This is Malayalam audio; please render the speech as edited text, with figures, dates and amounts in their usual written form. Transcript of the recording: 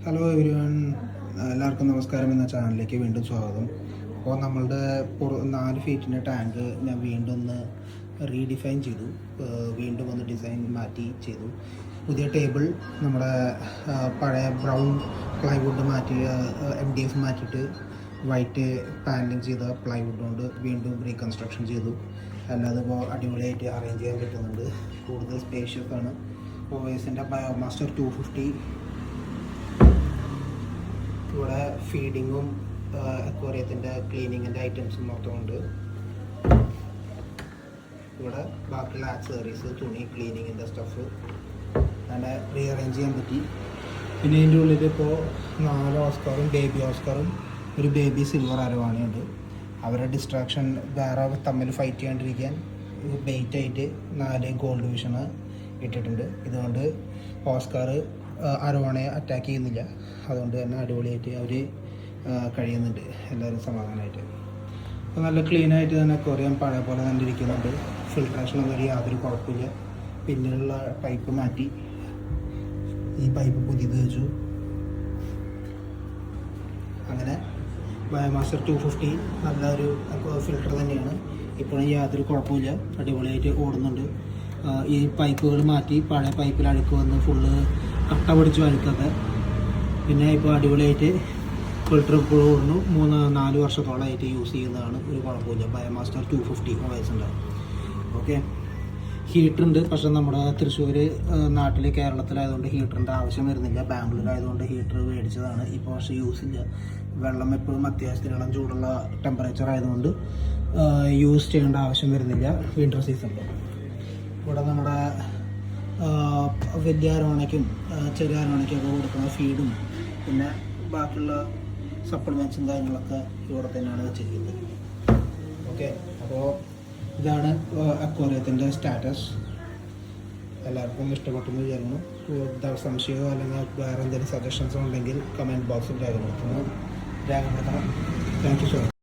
ഹലോ എവരിവൺ, എല്ലാവർക്കും നമസ്കാരം. എന്ന ചാനലിലേക്ക് വീണ്ടും സ്വാഗതം. അപ്പോൾ നമ്മളുടെ 4 ഫീറ്റിൻ്റെ ടാങ്ക് ഞാൻ വീണ്ടും ഒന്ന് റീഡിഫൈൻ ചെയ്തു. വീണ്ടും ഒന്ന് ഡിസൈൻ മാറ്റി ചെയ്തു. പുതിയ ടേബിൾ നമ്മുടെ പഴയ ബ്രൗൺ പ്ലൈവുഡ് മാറ്റി MDF മാറ്റിയിട്ട് വൈറ്റ് പാനലിങ് ചെയ്ത പ്ലൈവുഡ് കൊണ്ട് വീണ്ടും റീകൺസ്ട്രക്ഷൻ ചെയ്തു. അല്ലാതെ ഇപ്പോൾ അടിപൊളിയായിട്ട് അറേഞ്ച് ചെയ്യാൻ പറ്റുന്നുണ്ട്. കൂടുതൽ സ്പേഷ്യസ് ആണ്. OSൻ്റെ ബയോമാസ്റ്റർ 250 ഇവിടെ ഫീഡിങ്ങും അക്വേറിയത്തിൻ്റെ ക്ലീനിങ്ങിൻ്റെ ഐറ്റംസും മൊത്തം ഉണ്ട്. ഇവിടെ ബാക്കിയുള്ള ആക്സസറീസ്, തുണി, ക്ലീനിങ്ങിൻ്റെ സ്റ്റഫ് അങ്ങനെ റീഅറേഞ്ച് ചെയ്യാൻ പറ്റി. പിന്നെ ഇതിൻ്റെ ഉള്ളിൽ ഇപ്പോൾ 4 ഓസ്കാറും ബേബി ഓസ്കാറും ഒരു ബേബി സിൽവർ അരവാണിയുണ്ട്. അവരുടെ ഡിസ്ട്രാക്ഷൻ വേറെ തമ്മിൽ ഫൈറ്റ് ചെയ്യാണ്ടിരിക്കാൻ ബെയ്റ്റായിട്ട് 4 ഗോൾഡ് വിഷന് ഇട്ടിട്ടുണ്ട്. ഇതുകൊണ്ട് ഓസ്കാർ അരവാണയെ അറ്റാക്ക് ചെയ്യുന്നില്ല. അതുകൊണ്ട് തന്നെ അടിപൊളിയായിട്ട് അവർ കഴിയുന്നുണ്ട്, എല്ലാവരും സമാധാനമായിട്ട്. അപ്പോൾ നല്ല ക്ലീനായിട്ട് തന്നെ അക്വേറിയം പഴയ പോലെ തന്നെ ഇരിക്കുന്നുണ്ട്. ഫിൽട്രേഷനൊന്നും യാതൊരു കുഴപ്പമില്ല. പിന്നിലുള്ള പൈപ്പ് മാറ്റി ഈ പൈപ്പ് പുതിയത് വെച്ചു. അങ്ങനെ ബയോമാസ്റ്റർ 250 നല്ലൊരു ഫിൽട്ടർ തന്നെയാണ്. ഇപ്പോഴും യാതൊരു കുഴപ്പമില്ല, അടിപൊളിയായിട്ട് ഓടുന്നുണ്ട്. ഈ പൈപ്പുകൾ മാറ്റി പഴയ പൈപ്പിൽ അഴുക്ക് വന്ന് ഫുള്ള് കട്ട പിടിച്ചു അഴുക്കൊക്കെ. പിന്നെ ഇപ്പോൾ അടിപൊളിയായിട്ട് ഫിൽട്ടർ ഇപ്പോഴും ഓടുന്നു. 3-4 വർഷത്തോളമായിട്ട് യൂസ് ചെയ്യുന്നതാണ്, ഒരു കുഴപ്പമില്ല. ബയോമാസ്റ്റർ 250 OS ഉണ്ട്. ഓക്കെ, ഹീറ്ററുണ്ട്. പക്ഷേ നമ്മുടെ തൃശ്ശൂർ നാട്ടിൽ കേരളത്തിലായതുകൊണ്ട് ഹീറ്ററിൻ്റെ ആവശ്യം വരുന്നില്ല. ബാംഗ്ലൂരായതുകൊണ്ട് ഹീറ്റർ മേടിച്ചതാണ്. ഇപ്പോൾ പക്ഷേ യൂസ് ഇല്ല. വെള്ളം എപ്പോഴും അത്യാവശ്യത്തിനുള്ള ചൂടുള്ള ടെമ്പറേച്ചർ ആയതുകൊണ്ട് യൂസ് ചെയ്യേണ്ട ആവശ്യം വരുന്നില്ല വിൻ്റർ സീസണിൽ. ഇവിടെ നമ്മുടെ വലിയ അരോണയ്ക്കും ചെറിയ അരോണയ്ക്കൊക്കെ കൊടുക്കുന്ന ഫീഡും പിന്നെ ബാക്കിയുള്ള സപ്ലിമെൻറ്റ്സും കാര്യങ്ങളൊക്കെ ഇവിടെ തന്നെയാണ് വെച്ചിരിക്കുന്നത്. ഓക്കെ, അപ്പോൾ ഇതാണ് അക്വേറിയത്തിൻ്റെ സ്റ്റാറ്റസ്. എല്ലാവർക്കും ഇഷ്ടപ്പെട്ടെന്ന് വിചാരിക്കുന്നു. സംശയമോ അല്ലെങ്കിൽ വേറെ എന്തെങ്കിലും സജഷൻസോ ഉണ്ടെങ്കിൽ കമൻറ്റ് ബോക്സിൽ രേഖപ്പെടുത്തണം. Thank you so much.